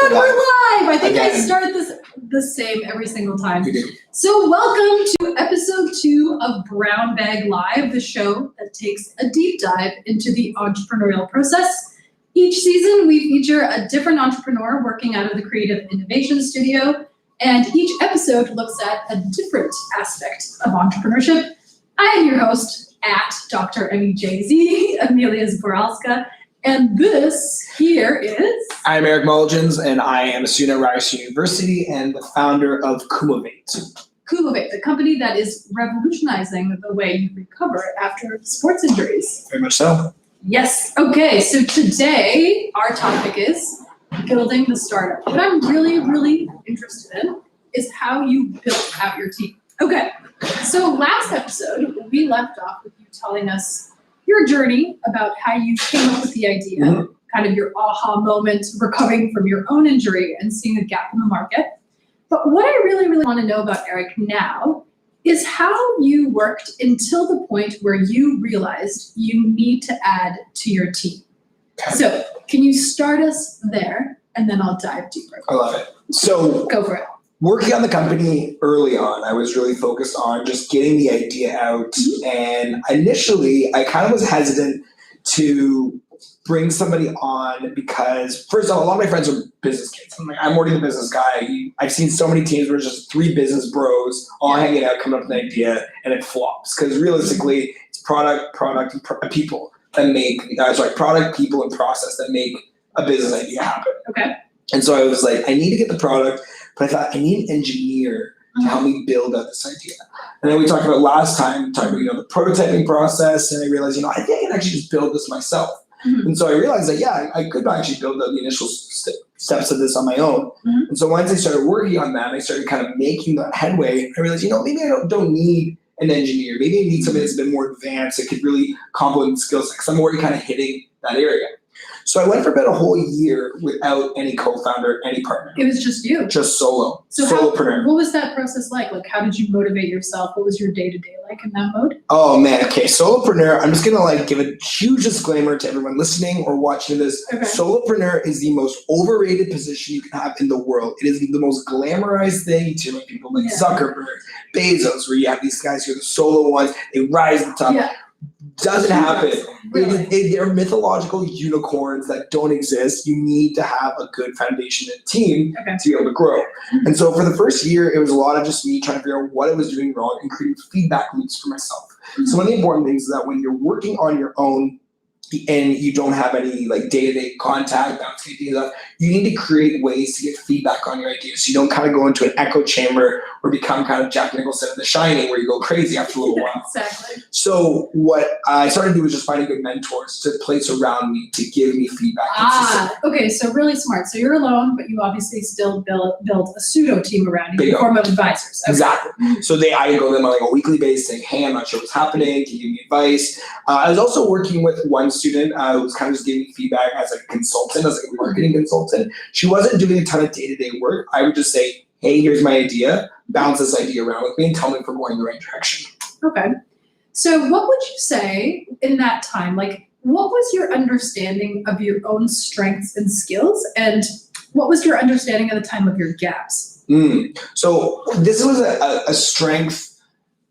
God, we're live! I think Again. I start this the same every single time. You do. So welcome to episode 2 of Brown Bag Live, the show that takes a deep dive into the entrepreneurial process. Each season, we feature a different entrepreneur working out of the Creative Innovation Studio, and each episode looks at a different aspect of entrepreneurship. I am your host at Dr. MEJZ, Amelia Zboralska, and this here is... I'm Eric Mulligans, and I am a student at Ryerson University and the founder of Kumavate. Kumavate, the company that is revolutionizing the way you recover after sports injuries. Very much so. Yes. Okay, so today our topic is building the startup. What I'm really interested in is how you built out your team. Okay, so last episode, we left off with you telling us your journey about how you came up with the idea, kind of your aha moment, recovering from your own injury and seeing a gap in the market. But what I really want to know about Eric now is how you worked until the point where you realized you need to add to your team. Okay. So can you start us there, and then I'll dive deeper. I love it. So Go for it. working on the company early on, I was really focused on just getting the idea out. And initially, I kind of was hesitant to bring somebody on because, first of all, a lot of my friends are business kids. I'm already the business guy. I've seen so many teams where it's just 3 business bros all hanging out, coming up with an idea, and it flops. Because realistically, it's product, and people that make, product, people, and process that make a business idea happen. Okay. And so I was like, I need to get the product, but I thought I need an engineer to help me build out this idea. And then we talked about last time, the prototyping process, and I realized, I think I can actually just build this myself. And so I realized that, I could actually build out the initial steps of this on my own. And so once I started working on that, I started kind of making that headway. I realized, maybe I don't need an engineer. Maybe I need somebody that's a bit more advanced that could really complement the skill set, because I'm already kind of hitting that area. So I went for about a whole year without any co-founder, any partner. It was just you. Just solo. So Solopreneur. what was that process like? Like, how did you motivate yourself? What was your day-to-day like in that mode? Oh man, okay. Solopreneur, I'm just gonna give a huge disclaimer to everyone listening or watching this. Okay. Solopreneur is the most overrated position you can have in the world. It is the most glamorized thing to people like Zuckerberg, Bezos, where you have these guys who are the solo ones, they rise to the top. Yeah. Doesn't happen. Really? They're mythological unicorns that don't exist. You need to have a good foundation and team to be able to grow. And so for the first year, it was a lot of just me trying to figure out what I was doing wrong and creating feedback loops for myself. So one of the important things is that when you're working on your own and you don't have any day-to-day contact, bouncing ideas up, you need to create ways to get feedback on your ideas. So you don't kind of go into an echo chamber or become kind of Jack Nicholson in The Shining, where you go crazy after a little while. Exactly. So what I started to do was just finding good mentors to place around me to give me feedback. Okay, so really smart. So you're alone, but you obviously still build a pseudo team around you in the form of advisors. Okay. Exactly. So I go to them on a weekly basis saying, hey, I'm not sure what's happening. Can you give me advice? I was also working with one student who was kind of just giving me feedback as a consultant, as a marketing consultant. She wasn't doing a ton of day-to-day work. I would just say, hey, here's my idea. Bounce this idea around with me and tell me if we're going in the right direction. Okay. So what would you say in that time? What was your understanding of your own strengths and skills? And what was your understanding at the time of your gaps? So this was a strength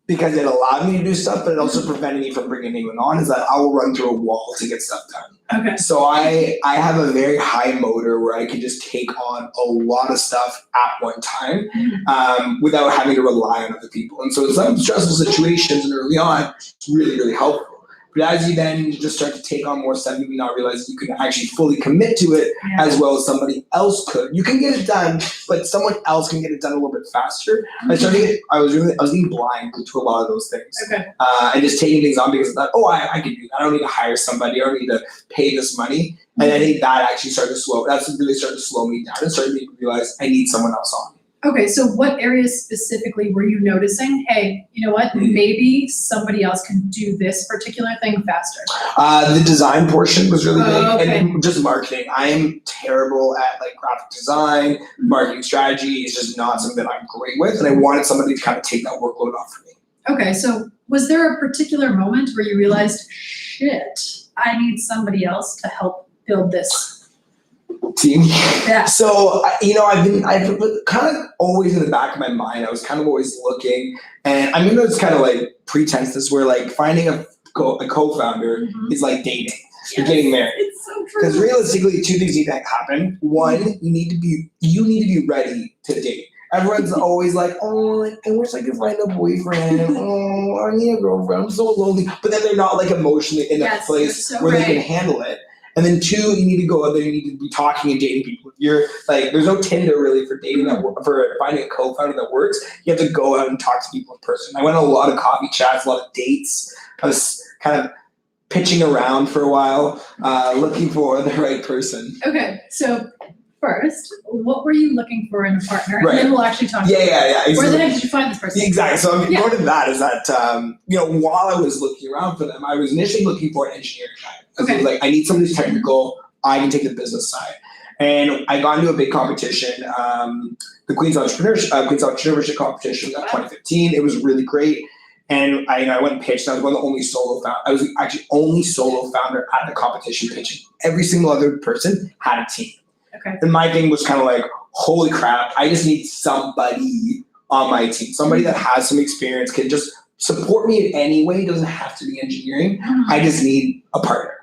because it allowed me to do stuff, but it also prevented me from bringing anyone on, is that I will run through a wall to get stuff done. Okay. So I have a very high motor where I can just take on a lot of stuff at one time without having to rely on other people. And so in some stressful situations and early on, it's really helpful. But as you then just start to take on more stuff, you now realize you can actually fully commit to it as well as somebody else could. You can get it done, but someone else can get it done a little bit faster. I was being blind to a lot of those things. Okay. And just taking things on because I thought, I can do that. I don't need to hire somebody. I don't need to pay this money. And I think that actually started to slow me down and started to make me realize I need someone else on. Okay, so what areas specifically were you noticing, hey, you know what, maybe somebody else can do this particular thing faster? The design portion was really big, Okay. and just marketing. I am terrible at graphic design, marketing strategy is just not something that I'm great with, and I wanted somebody to kind of take that workload off for me. Okay, so was there a particular moment where you realized, shit, I need somebody else to help build this? team. Yeah. So, I've kind of always in the back of my mind, I was kind of always looking, and I mean, it's kind of like pretense where like finding a co-founder is like dating. You're getting married. It's so true. Because realistically, two things need to happen. One, you need to be ready to date. Everyone's always like, oh, I wish I could find a boyfriend. Oh, I need a girlfriend. I'm so lonely. But then they're not like emotionally in that place where they can handle it. And then two, you need to go out there. You need to be talking and dating people. You're like, there's no Tinder really for dating for finding a co-founder that works. You have to go out and talk to people in person. I went on a lot of coffee chats, a lot of dates. I was kind of pitching around for a while, looking for the right person. Okay, so first, what were you looking for in a partner? Right. And then we'll actually talk about Exactly. where the heck did you find this person? Exactly. So part of that is that, while I was looking around for them, I was initially looking for an engineering guy. Okay. I was like, I need somebody who's technical. I can take the business side. And I got into a big competition, the Queen's Entrepreneurship competition in 2015. It was really great. And I went and pitched. I was one of the only solo founder. I was actually only solo founder at the competition pitching. Every single other person had a team. Okay. And my thing was kind of like, holy crap, I just need somebody on my team. Somebody that has some experience, can just support me in any way. It doesn't have to be engineering. I just need a partner.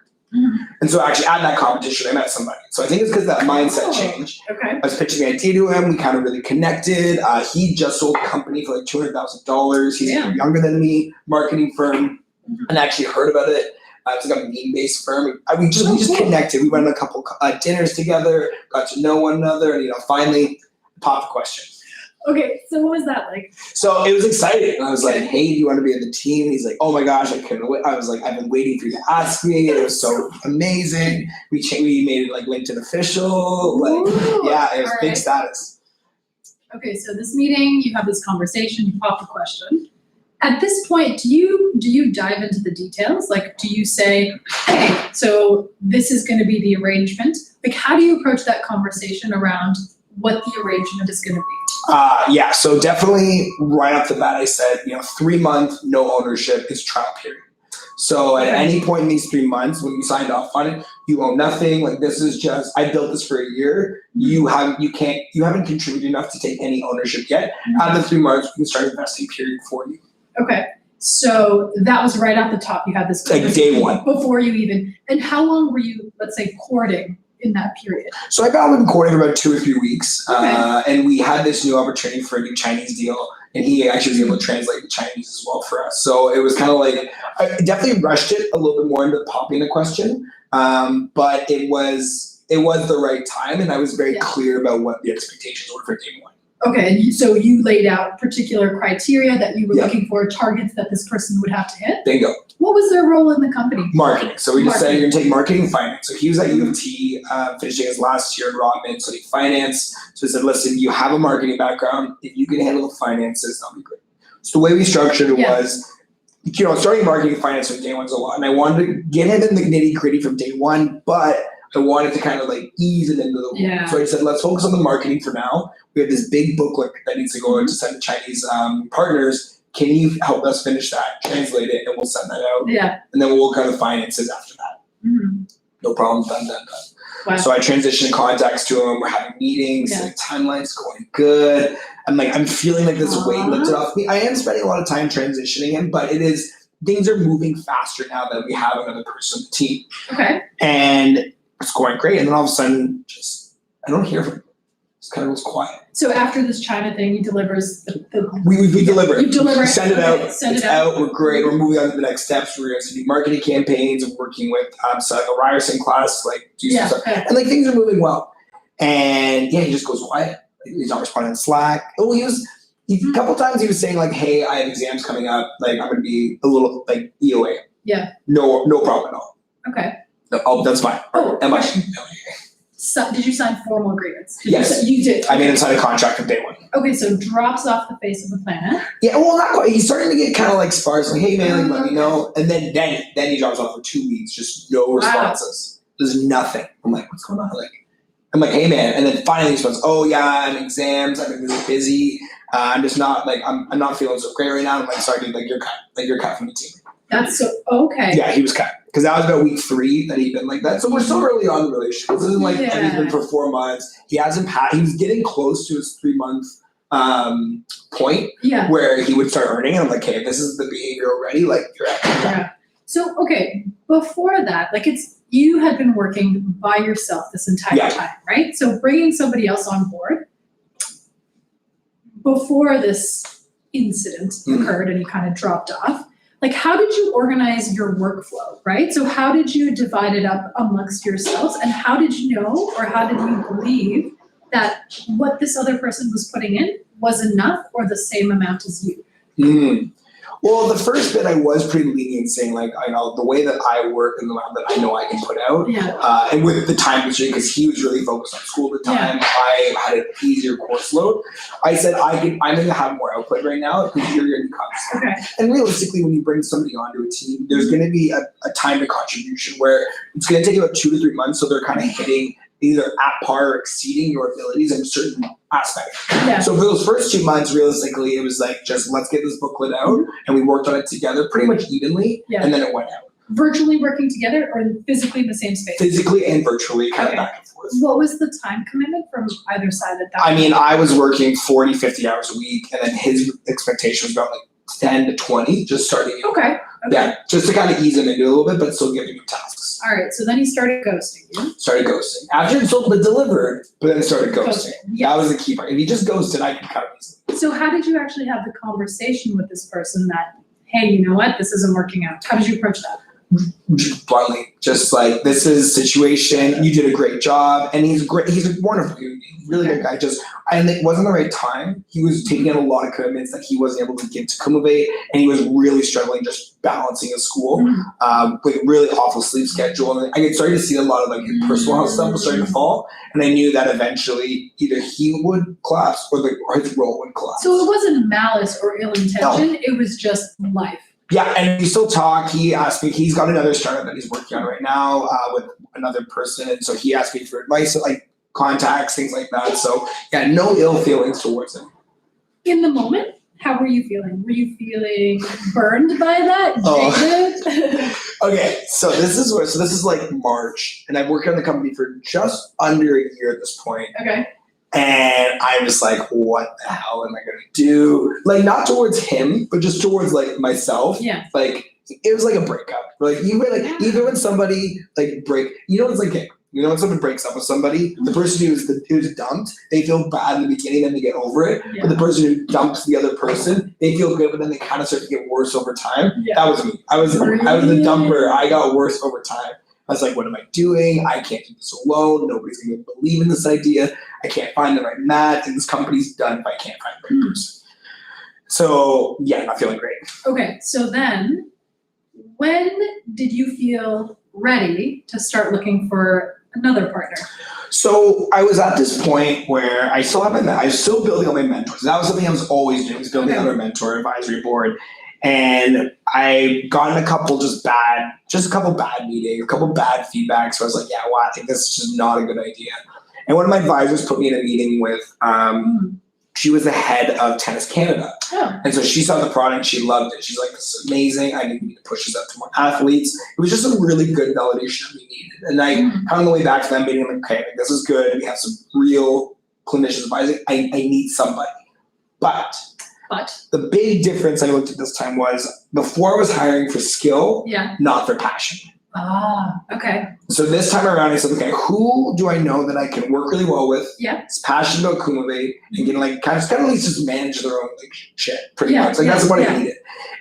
And so actually at that competition, I met somebody. So I think it's because that mindset changed. Okay. I was pitching the idea to him. We kind of really connected. He just sold a company for like $200,000. He's younger than me, marketing firm, and actually heard about it. It's like a meme-based firm. We just connected. We went on a couple dinners together, got to know one another, and finally popped the question. Okay, so what was that like? So it was exciting. I was like, hey, do you want to be on the team? And he's like, oh my gosh, I couldn't wait. I was like, I've been waiting for you to ask me. It was so amazing. We made it like LinkedIn official. It was big status. Okay, so this meeting, you have this conversation, you pop the question. At this point, do you dive into the details? Like, do you say, hey, so this is going to be the arrangement? Like, how do you approach that conversation around what the arrangement is going to be? So definitely right off the bat, I said, 3 month, no ownership is trial period. So at any point in these 3 months, when you signed off on it, you own nothing. Like this is just, I built this for a year. You haven't contributed enough to take any ownership yet. Out of the 3 months, we can start investing period for you. Okay. So that was right off the top. You had this like day one. Before you even, and how long were you, let's say, courting in that period? So I've been courting for about 2 or 3 weeks. Okay. And we had this new opportunity for a new Chinese deal. And he actually was able to translate the Chinese as well for us. So it was kind of like, I definitely rushed it a little bit more into popping the question. But it was the right time. And I was very clear about what the expectations were for day one. Okay, so you laid out particular criteria that you were looking for, targets that this person would have to hit. Bingo. What was their role in the company? Marketing. So we just said you're going to take marketing and finance. So he was at U of T, finishing his last year in Rodman, studying finance. So he said, listen, you have a marketing background. If you can handle the finances, that'll be great. So the way we structured it was, starting marketing and finance from day one's a lot. And I wanted to get him in the nitty gritty from day one, but I wanted to kind of like ease it into the world. So I said, let's focus on the marketing for now. We have this big booklet that needs to go out to send to Chinese partners. Can you help us finish that, translate it, and we'll send that out? Yeah. And then we'll kind of finances after that. Mm-hmm. No problem, done. Wow. So I transitioned contacts to him. We're having meetings, like timelines going good. I'm feeling like this weight lifted off me. I am spending a lot of time transitioning him, but things are moving faster now that we have another person on the team. Okay. And it's going great. And then all of a sudden, I don't hear from him. It's kind of goes quiet. So after this China thing, he delivers we deliver it. You deliver it. Send it out. It's out. We're great. We're moving on to the next steps. We're going to do marketing campaigns. We're working with so like a Ryerson class, do some stuff. And things are moving well. And he just goes quiet. He's not responding on Slack. Oh, a couple times he was saying hey, I have exams coming up. I'm going to be a little EOA. Yeah. No problem at all. Okay. No, that's fine. Oh, So, did you sign formal agreements? Yes. You did. I made him sign a contract from day one. Okay, so drops off the face of the planet. Yeah, well, not quite. He's starting to get kind of sparse. Hey, man, let me know. And then he drops off for 2 weeks, just no responses. There's nothing. I'm like, what's going on? I'm like, hey, man. And then finally he responds, oh, yeah, I'm in exams. I've been really busy. I'm just not, I'm not feeling so great right now. I'm like, sorry, dude, you're cut. You're cut from the team. That's so, okay. Yeah, he was cut. because that was about week 3 that he'd been like that. So we're still early on in the relationship. This isn't like that he's been for 4 months. He hasn't he was getting close to his 3-month point where he would start earning. And I'm like, hey, this is the behavior already. Like, you're at yeah. So, okay, before that, like you had been working by yourself this entire time, right? So bringing somebody else on board before this incident occurred and you kind of dropped off, like how did you organize your workflow, right? So how did you divide it up amongst yourselves, and how did you know, or how did you believe that what this other person was putting in was enough or the same amount as you? Well, the first bit I was pretty lenient, saying like, I know the way that I work and the amount that I know I can put out, and with the time constraint, because he was really focused on school at the time, I had an easier course load. I said I'm going to have more output right now because you're going to be constant. And realistically, when you bring somebody onto a team, there's going to be a time to contribution where it's going to take about 2 to 3 months, so they're kind of hitting either at par or exceeding your abilities in a certain aspect. So for those first 2 months, realistically, it was like, just let's get this booklet out, and we worked on it together pretty much evenly, and then it went out. Virtually working together or physically in the same space? Physically and virtually, kind of back and forth. What was the time commitment from either side at that I mean, I was working 40, 50 hours a week, and then his expectation was about like 10 to 20, just starting. Yeah, just to kind of ease him into a little bit, but still giving him tasks. All right, so then he started ghosting you. Started ghosting. After it sold but delivered, but then started ghosting. That was the key part. If he just ghosted, I could cut him easily. So how did you actually have the conversation with this person that, hey, you know what, this isn't working out? How did you approach that? Bluntly, just like, this is situation, you did a great job, and he's great, he's a wonderful human being, really good guy, and it wasn't the right time. He was taking on a lot of commitments that he wasn't able to give to Kumave, and he was really struggling just balancing his school with really awful sleep schedule, and I started to see a lot of like his personal health stuff was starting to fall, and I knew that eventually either he would collapse or his role would collapse. So it wasn't malice or ill intention, it was just life. Yeah, and we still talk. He asked me, he's got another startup that he's working on right now with another person. And so he asked me for advice, like contacts, things like that. So yeah, no ill feelings towards him. In the moment, how were you feeling? Were you feeling burned by that? Okay, so this is like March, and I've worked on the company for just under a year at this point. And I'm just like, what the hell am I gonna do? Like, not towards him, but just towards like myself. Like, it was like a breakup. Like, even when somebody like when someone breaks up with somebody, the person who's dumped, they feel bad in the beginning, then they get over it. But the person who dumps the other person, they feel good, but then they kind of start to get worse over time. That was me. I was the dumper. I got worse over time. I was like, what am I doing? I can't do this alone. Nobody's going to believe in this idea. I can't find the right match, and this company's done if I can't find the right person. So, yeah, not feeling great. Okay, so then when did you feel ready to start looking for another partner? So I was at this point where I was still building on my mentors. That was something I was always doing, was building on our mentor advisory board. And I gotten a couple bad meetings, a couple bad feedbacks. So I was like, yeah, well, I think this is just not a good idea. And one of my advisors put me in a meeting with, she was the head of Tennis Canada. And so she saw the product, she loved it. She's like, this is amazing. I need to push this out to more athletes. It was just a really good validation that we needed. And I kind of on the way back to that meeting, I'm like, okay, this is good. We have some real clinicians advising. I need somebody. But the big difference I looked at this time was before I was hiring for skill, not for passion. Okay. So this time around, I said, okay, who do I know that I can work really well with? Is passionate about Kumave and can like kind of at least just manage their own like shit pretty much. Like that's what I needed.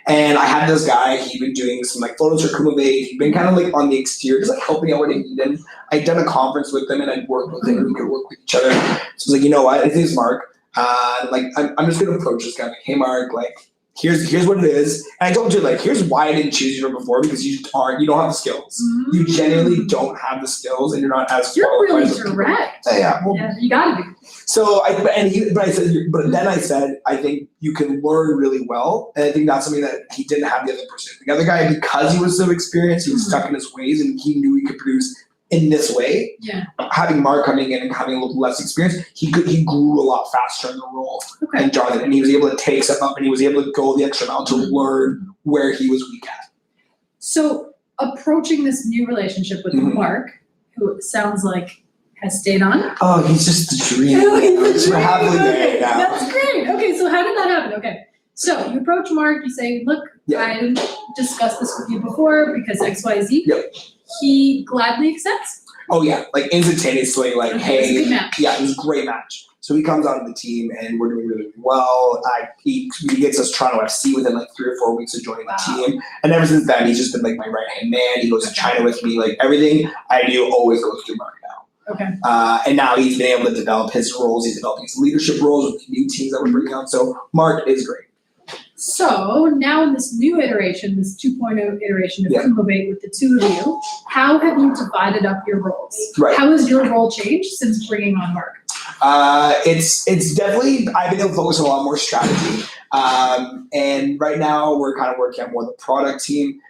And I had this guy, he'd been doing some like photos for Kumave. He'd been kind of like on the exterior, just like helping out what I needed. I'd done a conference with him and I'd worked with him and we could work with each other. So I was like, you know what? His name's Mark. I'm just gonna approach this guy like, hey Mark, like here's what it is. And I told you like, here's why I didn't choose you from before, because you don't have the skills. You genuinely don't have the skills, and you're not as really direct. You gotta be. So then I said, I think you can learn really well, and I think that's something that he didn't have the other person. The other guy, because he was so experienced, he was stuck in his ways, and he knew he could produce in this way. Having Mark coming in and having a little less experience, he grew a lot faster in the role than Jonathan, and he was able to take stuff up, and he was able to go the extra mile to learn where he was weak at. So, approaching this new relationship with Mark, who it sounds like has stayed on. Oh, he's just the dream. We're happily married now. That's great. Okay, so how did that happen? Okay, so you approach Mark, you say, look, I didn't discuss this with you before because X, Y, Z. Yep. He gladly accepts. Oh yeah, like instantaneously, like, Okay, hey, it's a good match. yeah, it was a great match. So he comes onto the team and we're doing really, really well. He gets us Toronto FC within like 3 or 4 weeks of joining the team. And ever since then, he's just been like my right-hand man. He goes to China with me. Like everything I do always goes through Mark now. Okay. And now he's been able to develop his roles. He's developing his leadership roles with the new teams that we're bringing on. So Mark is great. So now in this new iteration, this 2.0 iteration of Innovate with the two of you, how have you divided up your roles? Right. How has your role changed since bringing on Mark? It's definitely, I've been able to focus on a lot more strategy. And right now we're kind of working on more of the product team.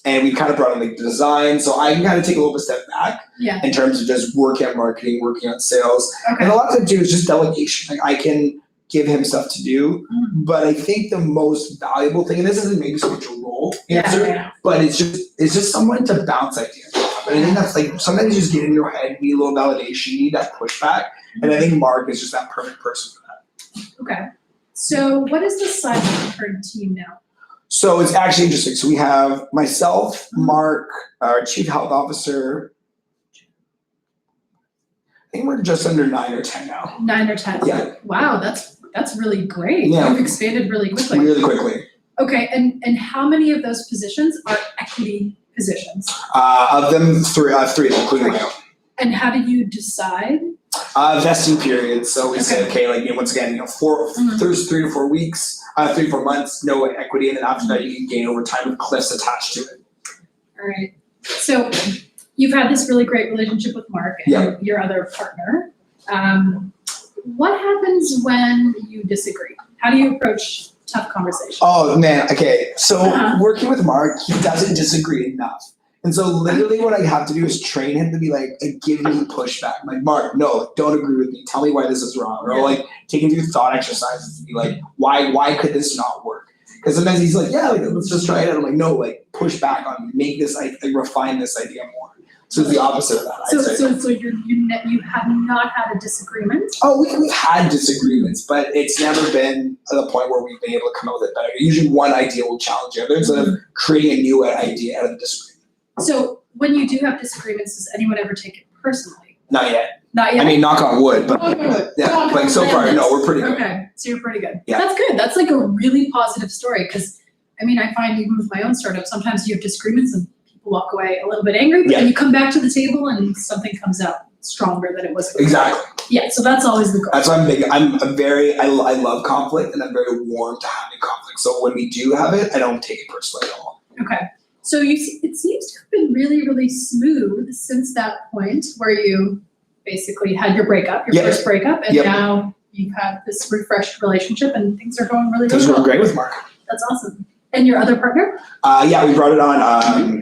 And we've kind of brought in like the design. So I can kind of take a little bit step back in terms of just working on marketing, working on sales. And a lot of it too is just delegation. Like I can give him stuff to do, but I think the most valuable thing, and this isn't maybe so much a role answer, but it's just someone to bounce ideas off. And I think that's like, sometimes you just get in your head, you need a little validation, you need that pushback. And I think Mark is just that perfect person for that. Okay. So what is the size of the current team now? So it's actually interesting. So we have myself, Mark, our chief health officer. I think we're just under 9 or 10 now. 9 or 10. Yeah. Wow, that's really great. Yeah. You've expanded really quickly. Really quickly. Okay, and how many of those positions are equity positions? Of them, three, including my own. And how did you decide? Vesting period. So we said, okay, like, once again, there's 3 to 4 weeks, 3 to 4 months, no equity, and then after that you can gain over time with cliffs attached to it. All right. So you've had this really great relationship with Mark and your other partner. What happens when you disagree? How do you approach tough conversations? Oh man, okay. So working with Mark, he doesn't disagree enough. And so literally what I have to do is train him to be like, give me pushback. I'm like, Mark, no, don't agree with me. Tell me why this is wrong. Or like taking through thought exercises to be like, why could this not work? Because sometimes he's like, yeah, like, let's just try it. And I'm like, no, like push back on me, make this, like refine this idea more. So it's the opposite of that. So you have not had a disagreement? Oh, we've had disagreements, but it's never been to the point where we've been able to come up with it better. Usually one idea will challenge the other instead of creating a new idea out of the disagreement. So when you do have disagreements, does anyone ever take it personally? Not yet. Not yet? I mean, knock on wood, but like so far, no, we're pretty good. Okay, so you're pretty good. Yeah. That's good. That's like a really positive story because, I mean, I find even with my own startup, sometimes you have disagreements and people walk away a little bit angry, but then you come back to the table and something comes out stronger than it was before. Exactly. Yeah, so that's always the goal. That's why I'm big. I love conflict and I'm very warm to having conflict. So when we do have it, I don't take it personally at all. Okay. So it seems to have been really, really smooth since that point where you basically had your breakup, your first breakup, and now you've had this refreshed relationship and things are going really, really well. Things are going great with Mark. That's awesome. And your other partner? We brought it on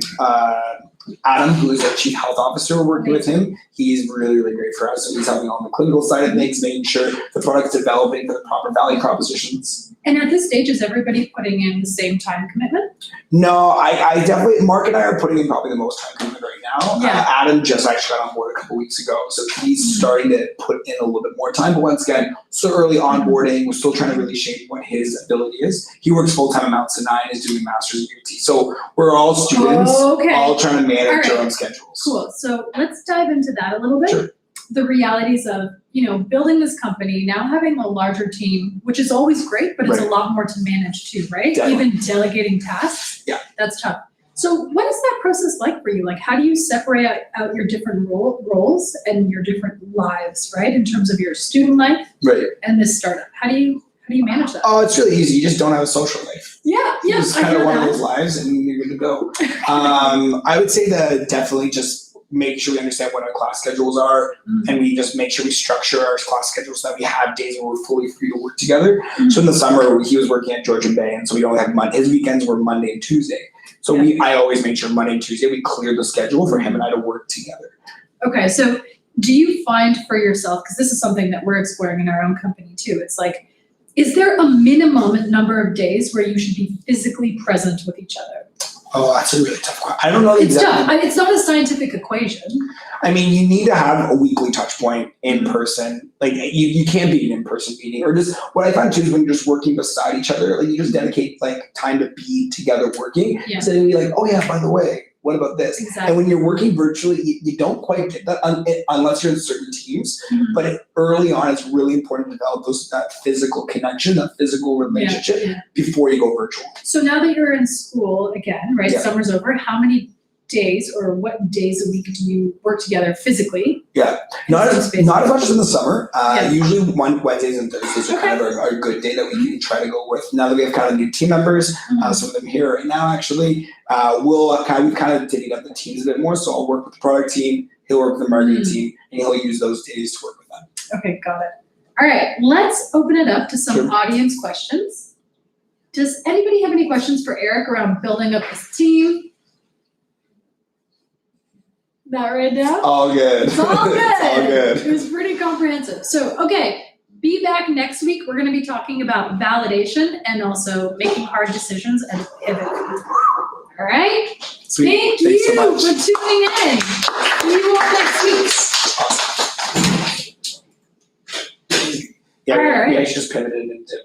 Adam, who is our chief health officer. We're working with him. He's really, really great for us. So he's helping on the clinical side of things, making sure the product's developing for the proper value propositions. And at this stage, is everybody putting in the same time commitment? No, I definitely, Mark and I are putting in probably the most time commitment right now. Yeah. Adam just actually got on board a couple weeks ago. So he's starting to put in a little bit more time. But once again, still early onboarding. We're still trying to really shape what his ability is. He works full-time at Mount Sinai and is doing master's at UT. So we're all students, all trying to manage our own schedules. Cool. So let's dive into that a little bit. Sure. The realities of, building this company, now having a larger team, which is always great, but it's a lot more to manage too, right? Definitely. Even delegating tasks, that's tough. So what is that process like for you? Like, how do you separate out your different roles and your different lives, right? In terms of your student life and this startup, how do you manage that? Oh, it's really easy. You just don't have a social life. Yeah. It's kind of one of those lives and you're good to go. I would say that definitely just make sure we understand what our class schedules are and we just make sure we structure our class schedules so that we have days where we're fully free to work together. So in the summer, he was working at Georgian Bay and so we only have his weekends were Monday and Tuesday. So I always make sure Monday and Tuesday we clear the schedule for him and I to work together. Okay, so do you find for yourself, because this is something that we're exploring in our own company too, it's like, is there a minimum number of days where you should be physically present with each other? Oh, that's a really tough question. I don't know It's exactly. tough. It's not a scientific equation. I mean, you need to have a weekly touch point in person. Like you can't be an in-person meeting, or just what I find too is when you're just working beside each other, like you just dedicate like time to be together working. Yeah. So then you're like, oh yeah, by the way, what about this? Exactly. And when you're working virtually, you don't quite get that unless you're in certain teams. Mhm. But early on, it's really important to develop that physical connection, that physical relationship before you go virtual. So now that you're in school again, right? Yeah. Summer's over. How many days or what days a week do you work together physically? Yeah, not as much as in the summer. Usually Wednesdays and Thursdays are kind of our good day that we can try to go with. Now that we have kind of new team members, some of them here right now actually, we've kind of divvied up the teams a bit more. So I'll work with the product team, he'll work with the marketing team, and he'll use those days to work with them. Okay, got it. All right, let's open it up to some audience questions. Does anybody have any questions for Eric around building up his team? Not right now? All good. It's all good. It's all good. It was pretty comprehensive. So, okay, be back next week. We're going to be talking about validation and also making hard decisions and pivoting. All right? Sweet. Thank you so much. for tuning in. See you all next week. Awesome. Yeah, All right. we actually just pivoted into